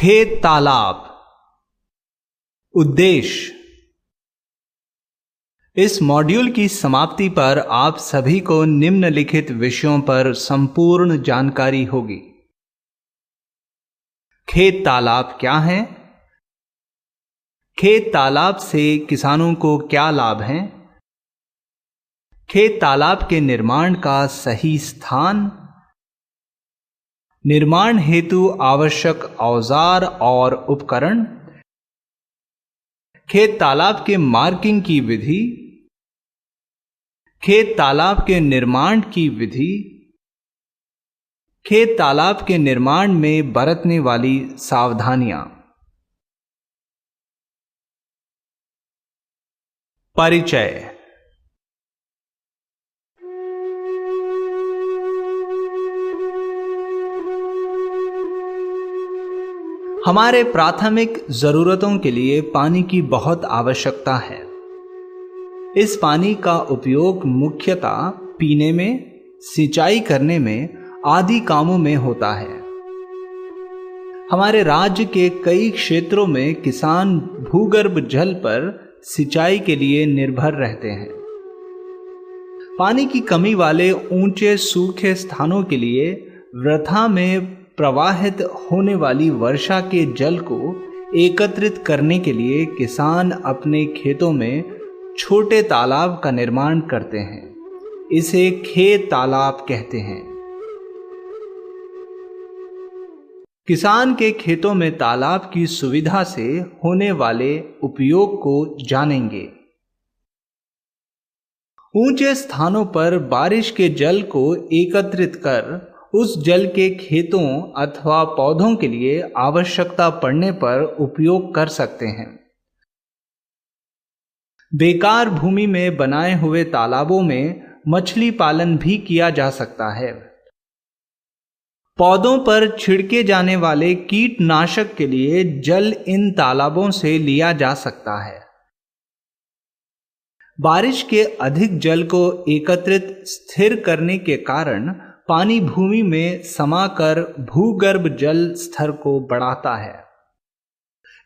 खेत तालाब। उद्देश्य। इस मॉड्यूल की समाप्ति पर आप सभी को निम्नलिखित विषयों पर संपूर्ण जानकारी होगी। खेत तालाब क्या है? खेत तालाब से किसानों को क्या लाभ हैं? खेत तालाब के निर्माण का सही स्थान, निर्माण हेतु आवश्यक औजार और उपकरण, खेत तालाब के मार्किंग की विधि, खेत तालाब के निर्माण की विधि, खेत तालाब के निर्माण में बरतने वाली सावधानियां। परिचय। हमारे प्राथमिक जरूरतों के लिए पानी की बहुत आवश्यकता है। इस पानी का उपयोग मुख्यतः पीने में, सिंचाई करने में आदि कामों में होता है। हमारे राज्य के कई क्षेत्रों में किसान भूगर्भ जल पर सिंचाई के लिए निर्भर रहते हैं। पानी की कमी वाले ऊंचे सूखे स्थानों के लिए वृथा में प्रवाहित होने वाली वर्षा के जल को एकत्रित करने के लिए किसान अपने खेतों में छोटे तालाब का निर्माण करते हैं। इसे खेत तालाब कहते हैं। किसान के खेतों में तालाब की सुविधा से होने वाले उपयोग को जानेंगे। ऊंचे स्थानों पर बारिश के जल को एकत्रित कर उस जल के खेतों अथवा पौधों के लिए आवश्यकता पड़ने पर उपयोग कर सकते हैं। बेकार भूमि में बनाए हुए तालाबों में मछली पालन भी किया जा सकता है। पौधों पर छिड़के जाने वाले कीटनाशक के लिए जल इन तालाबों से लिया जा सकता है। बारिश के अधिक जल को एकत्रित स्थिर करने के कारण पानी भूमि में समाकर भूगर्भ जल स्तर को बढ़ाता है।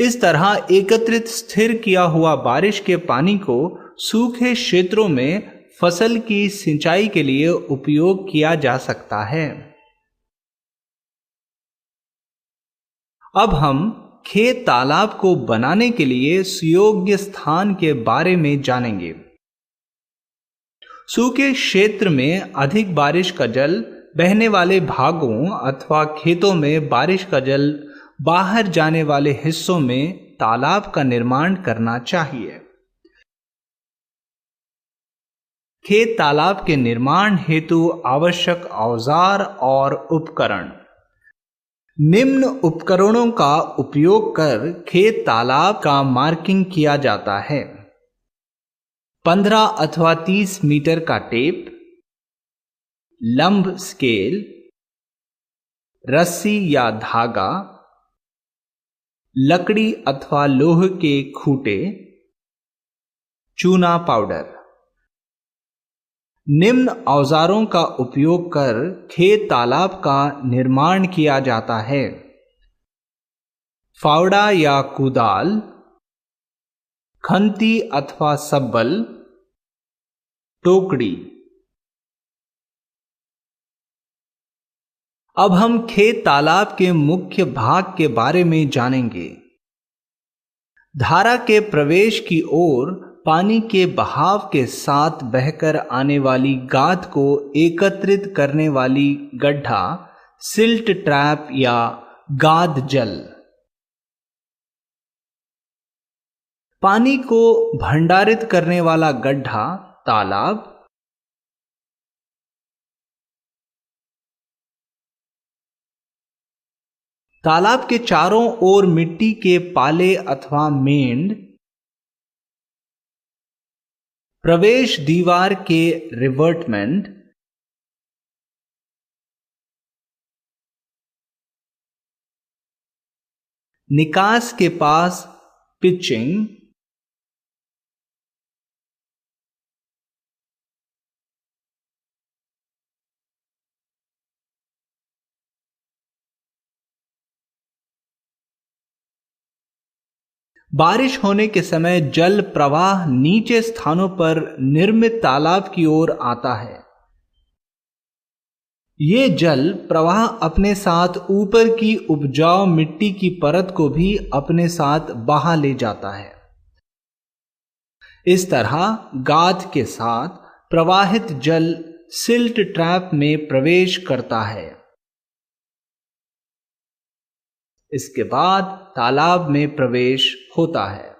इस तरह एकत्रित स्थिर किया हुआ बारिश के पानी को सूखे क्षेत्रों में फसल की सिंचाई के लिए उपयोग किया जा सकता है। अब हम खेत तालाब को बनाने के लिए सुयोग्य स्थान के बारे में जानेंगे। सूखे क्षेत्र में अधिक बारिश का जल बहने वाले भागों अथवा खेतों में बारिश का जल बाहर जाने वाले हिस्सों में तालाब का निर्माण करना चाहिए। खेत तालाब के निर्माण हेतु आवश्यक औजार और उपकरण। निम्न उपकरणों का उपयोग कर खेत तालाब का मार्किंग किया जाता है। 15 अथवा 30 मीटर का टेप, लंब स्केल, रस्सी या धागा, लकड़ी अथवा लोहे के खूंटे, चूना पाउडर। निम्न औजारों का उपयोग कर खेत तालाब का निर्माण किया जाता है। फावड़ा या कुदाल, खंती अथवा सब्बल, टोकड़ी। अब हम खेत तालाब के मुख्य भाग के बारे में जानेंगे। धारा के प्रवेश की ओर पानी के बहाव के साथ बहकर आने वाली गाद को एकत्रित करने वाली गड्ढा, सिल्ट ट्रैप या गाद जल। पानी को भंडारित करने वाला गड्ढा, तालाब। तालाब के चारों ओर मिट्टी के पाले अथवा मेंढ। प्रवेश दीवार के रिवर्टमेंट। निकास के पास पिचिंग। बारिश होने के समय जल प्रवाह नीचे स्थानों पर निर्मित तालाब की ओर आता है। ये जल प्रवाह अपने साथ ऊपर की उपजाऊ मिट्टी की परत को भी अपने साथ बहा ले जाता है। इस तरह गाद के साथ प्रवाहित जल सिल्ट ट्रैप में प्रवेश करता है। इसके बाद तालाब में प्रवेश होता है।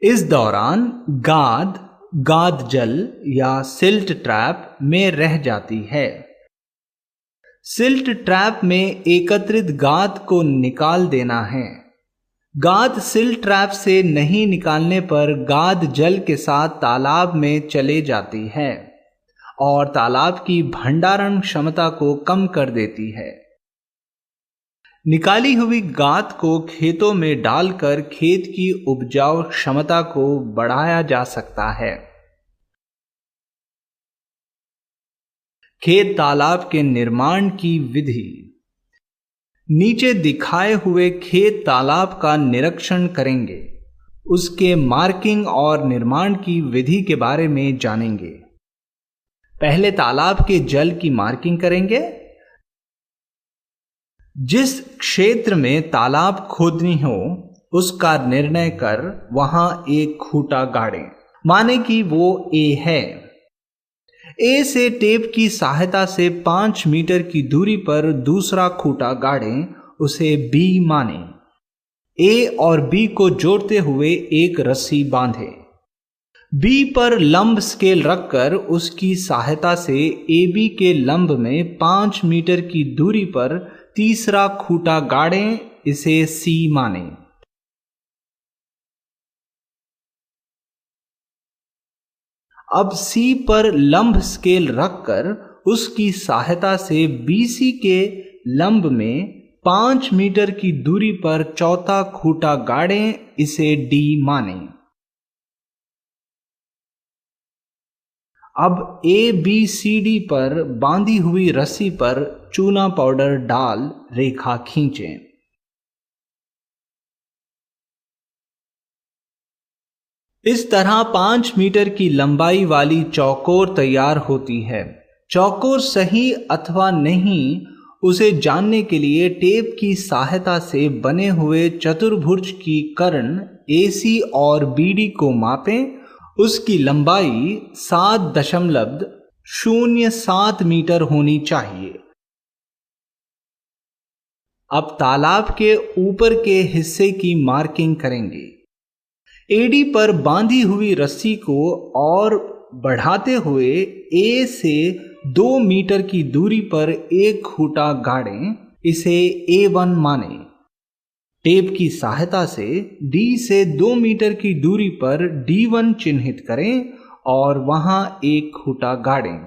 इस दौरान गाद जल या सिल्ट ट्रैप में रह जाती है। सिल्ट ट्रैप में एकत्रित गाद को निकाल देना है। गाद सिल्ट ट्रैप से नहीं निकालने पर गाद जल के साथ तालाब में चले जाती है और तालाब की भंडारण क्षमता को कम कर देती है। निकाली हुई गाद को खेतों में डालकर खेत की उपजाऊ क्षमता को बढ़ाया जा सकता है। खेत तालाब के निर्माण की विधि। नीचे दिखाए हुए खेत तालाब का निरीक्षण करेंगे। उसके मार्किंग और निर्माण की विधि के बारे में जानेंगे। पहले तालाब के जल की मार्किंग करेंगे। जिस क्षेत्र में तालाब खोदनी हो उसका निर्णय कर वहां एक खूंटा गाड़ें। माने कि वो ए है। ए से टेप की सहायता से 5 मीटर की दूरी पर दूसरा खूंटा गाड़ें, उसे बी माने। ए और बी को जोड़ते हुए एक रस्सी बांधे। बी पर लंब स्केल रखकर उसकी सहायता से ए बी के लंब में 5 मीटर की दूरी पर तीसरा खूंटा गाड़ें, इसे सी माने। अब सी पर लंब स्केल रखकर उसकी सहायता से बीसी के लंब में 5 मीटर की दूरी पर चौथा खूंटा गाड़ें, इसे डी माने। अब ए बी सी डी पर बांधी हुई रस्सी पर चूना पाउडर डाल रेखा खींचें। इस तरह 5 मीटर की लंबाई वाली चौकोर तैयार होती है। चौकोर सही अथवा नहीं उसे जानने के लिए टेप की सहायता से बने हुए चतुर्भुज की कर्ण AC और BD को मापें। उसकी लंबाई 7.07 मीटर होनी चाहिए। अब तालाब के ऊपर के हिस्से की मार्किंग करेंगे। एडी पर बांधी हुई रस्सी को और बढ़ाते हुए ए से 2 मीटर की दूरी पर एक खूंटा गाड़ें, इसे A1 माने। टेप की सहायता से डी से 2 मीटर की दूरी पर D1 चिन्हित करें और वहां एक खूंटा गाड़ें।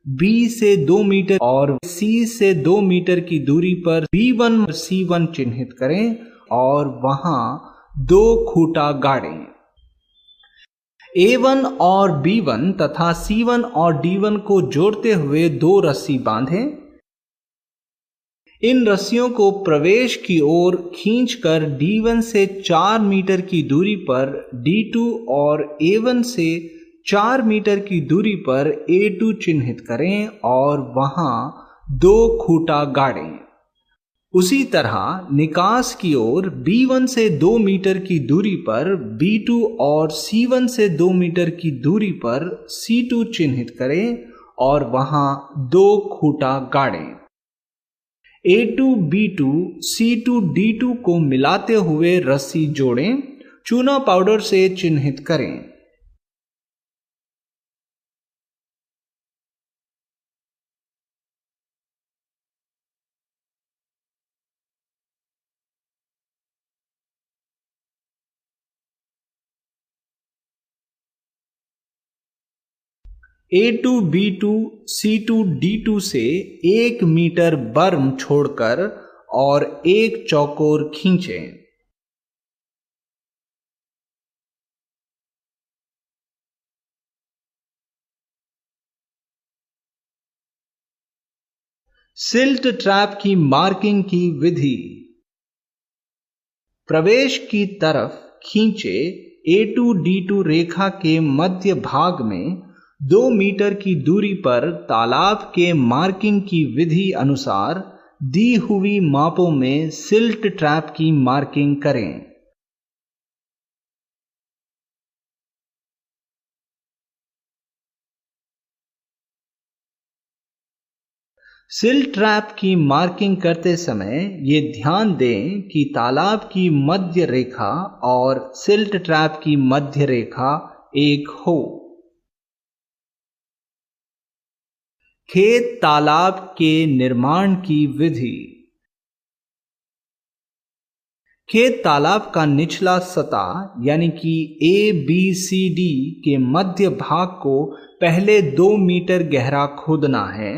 बी से 2 मीटर और सी से 2 मीटर की दूरी पर B1 और C1 चिन्हित करें और वहां 2 खूंटा गाड़ें। A1 और B1 तथा C1 और D1 को जोड़ते हुए 2 रस्सी बांधें। इन रस्सियों को प्रवेश की ओर खींचकर D1 से 4 मीटर की दूरी पर D2 और A1 से 4 मीटर की दूरी पर A2 चिन्हित करें और वहां 2 खूंटा गाड़ें। उसी तरह निकास की ओर B1 से 2 मीटर की दूरी पर B2 और C1 से 2 मीटर की दूरी पर C2 चिन्हित करें और वहां 2 खूंटा गाड़ें। A2 B2 C2 D2 को मिलाते हुए रस्सी जोड़ें, चूना पाउडर से चिन्हित करें। A2 B2 C2 D2 से 1 मीटर बर्म छोड़कर और एक चौकोर खींचें। सिल्ट ट्रैप की मार्किंग की विधि। प्रवेश की तरफ खींचे A2D2 रेखा के मध्य भाग में 2 मीटर की दूरी पर तालाब के मार्किंग की विधि अनुसार दी हुई मापों में सिल्ट ट्रैप की मार्किंग करें। सिल्ट ट्रैप की मार्किंग करते समय ये ध्यान दें कि तालाब की मध्य रेखा और सिल्ट ट्रैप की मध्य रेखा एक हो। खेत तालाब के निर्माण की विधि। खेत तालाब का निचला सतह यानी कि ABCD के मध्य भाग को पहले 2 मीटर गहरा खोदना है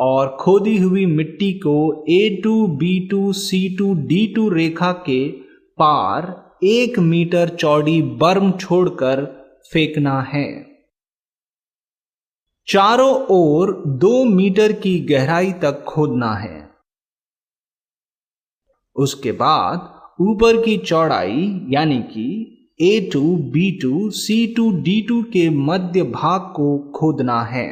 और खोदी हुई मिट्टी को A2B2C2D2 रेखा के पार 1 मीटर चौड़ी बर्म छोड़कर फेंकना है। चारों ओर 2 मीटर की गहराई तक खोदना है। उसके बाद ऊपर की चौड़ाई यानी कि A2B2C2D2 के मध्य भाग को खोदना है।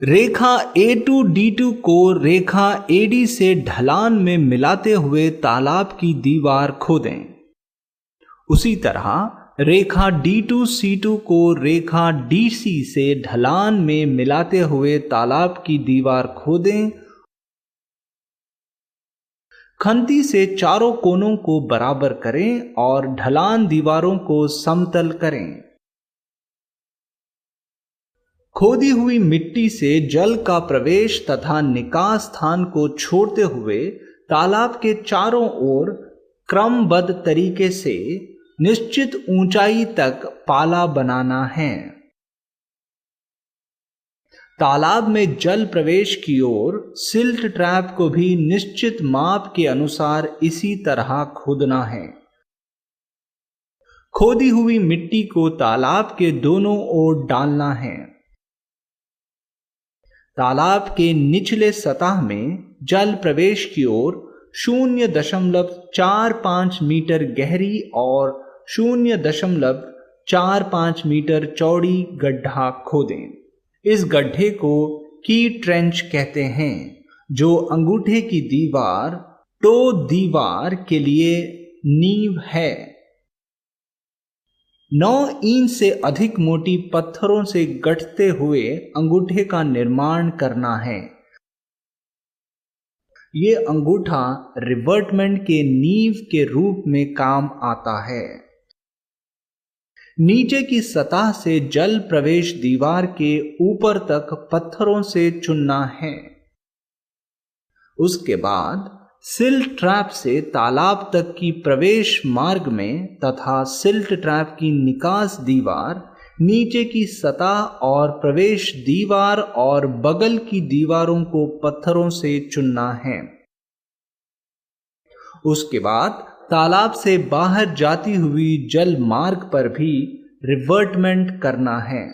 रेखा A2D2 को रेखा AD से ढलान में मिलाते हुए तालाब की दीवार खोदें। उसी तरह रेखा D2C2 को रेखा DC से ढलान में मिलाते हुए तालाब की दीवार खोदें। खंती से चारों कोनों को बराबर करें और ढलान दीवारों को समतल करें। खोदी हुई मिट्टी से जल का प्रवेश तथा निकास स्थान को छोड़ते हुए तालाब के चारों ओर क्रमबद्ध तरीके से निश्चित ऊंचाई तक पाला बनाना है। तालाब में जल प्रवेश की ओर सिल्ट ट्रैप को भी निश्चित माप के अनुसार इसी तरह खोदना है। खोदी हुई मिट्टी को तालाब के दोनों ओर डालना है। तालाब के निचले सतह में जल प्रवेश की ओर 0.45 मीटर गहरी और 0.45 मीटर चौड़ी गड्ढा खोदें। इस गड्ढे को की ट्रेंच कहते हैं, जो अंगूठे की दीवार टो दीवार के लिए नींव है। 9 इंच से अधिक मोटी पत्थरों से गढ़ते हुए अंगूठे का निर्माण करना है। ये अंगूठा रिवर्टमेंट के नींव के रूप में काम आता है। नीचे की सतह से जल प्रवेश दीवार के ऊपर तक पत्थरों से चुनना है। उसके बाद सिल्ट ट्रैप से तालाब तक की प्रवेश मार्ग में तथा सिल्ट ट्रैप की निकास दीवार, नीचे की सतह और प्रवेश दीवार और बगल की दीवारों को पत्थरों से चुनना है। उसके बाद तालाब से बाहर जाती हुई जल मार्ग पर भी रिवर्टमेंट करना है।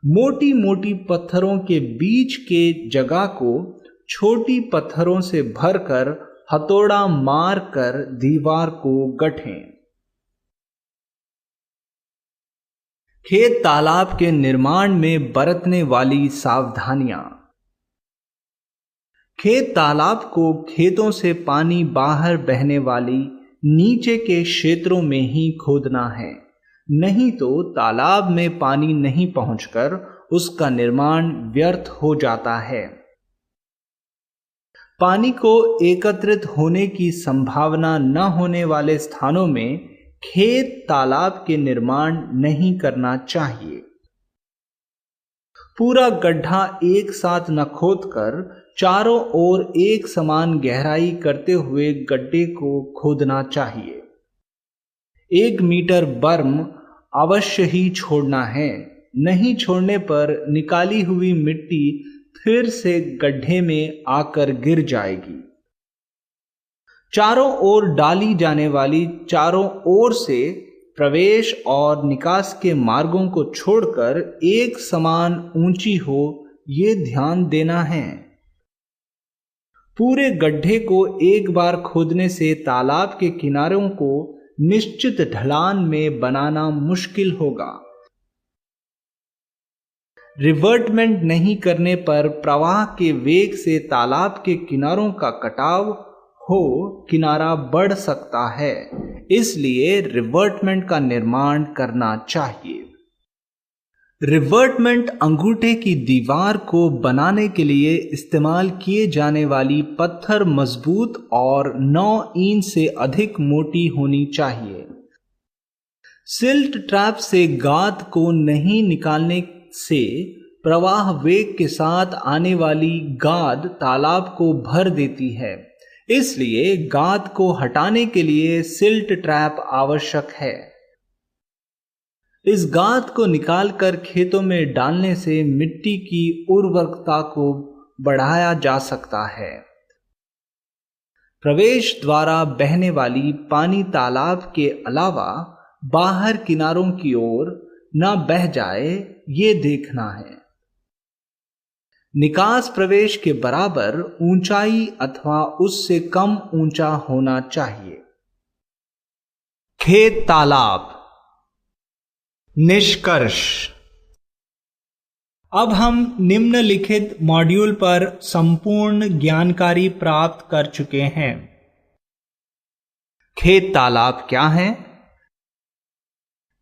मोटी मोटी पत्थरों के बीच के जगह को छोटी पत्थरों से भरकर हथौड़ा मारकर दीवार को गढ़ें। खेत तालाब के निर्माण में बरतने वाली सावधानियां। खेत तालाब को खेतों से पानी बाहर बहने वाली नीचे के क्षेत्रों में ही खोदना है, नहीं तो तालाब में पानी नहीं पहुंचकर उसका निर्माण व्यर्थ हो जाता है। पानी को एकत्रित होने की संभावना न होने वाले स्थानों में खेत तालाब के निर्माण नहीं करना चाहिए। पूरा गड्ढा एक साथ न खोदकर चारों ओर एक समान गहराई करते हुए गड्ढे को खोदना चाहिए। 1 मीटर बर्म अवश्य ही छोड़ना है, नहीं छोड़ने पर निकाली हुई मिट्टी फिर से गड्ढे में आकर गिर जाएगी। चारों ओर डाली जाने वाली चारों ओर से प्रवेश और निकास के मार्गों को छोड़कर एक समान ऊंची हो, ये ध्यान देना है। पूरे गड्ढे को एक बार खोदने से तालाब के किनारों को निश्चित ढलान में बनाना मुश्किल होगा। रिवर्टमेंट नहीं करने पर प्रवाह के वेग से तालाब के किनारों का कटाव हो किनारा बढ़ सकता है, इसलिए रिवर्टमेंट का निर्माण करना चाहिए। रिवर्टमेंट अंगूठे की दीवार को बनाने के लिए इस्तेमाल किए जाने वाली पत्थर मजबूत और 9 इंच से अधिक मोटी होनी चाहिए। सिल्ट ट्रैप से गाद को नहीं निकालने से प्रवाह वेग के साथ आने वाली गाद तालाब को भर देती है, इसलिए गाद को हटाने के लिए सिल्ट ट्रैप आवश्यक है। इस गाद को निकालकर खेतों में डालने से मिट्टी की उर्वरकता को बढ़ाया जा सकता है। प्रवेश द्वारा बहने वाली पानी तालाब के अलावा बाहर किनारों की ओर न बह जाए, ये देखना है। निकास प्रवेश के बराबर ऊंचाई अथवा उससे कम ऊंचा होना चाहिए। खेत तालाब। निष्कर्ष। अब हम निम्नलिखित मॉड्यूल पर संपूर्ण जानकारी प्राप्त कर चुके हैं। खेत तालाब क्या है?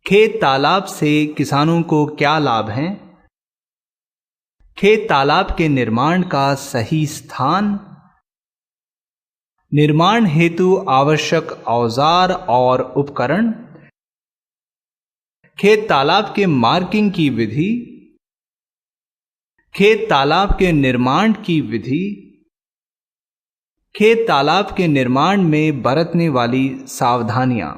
खेत तालाब से किसानों को क्या लाभ हैं? खेत तालाब के निर्माण का सही स्थान, निर्माण हेतु आवश्यक औजार और उपकरण, खेत तालाब के मार्किंग की विधि, खेत तालाब के निर्माण की विधि, खेत तालाब के निर्माण में बरतने वाली सावधानियां।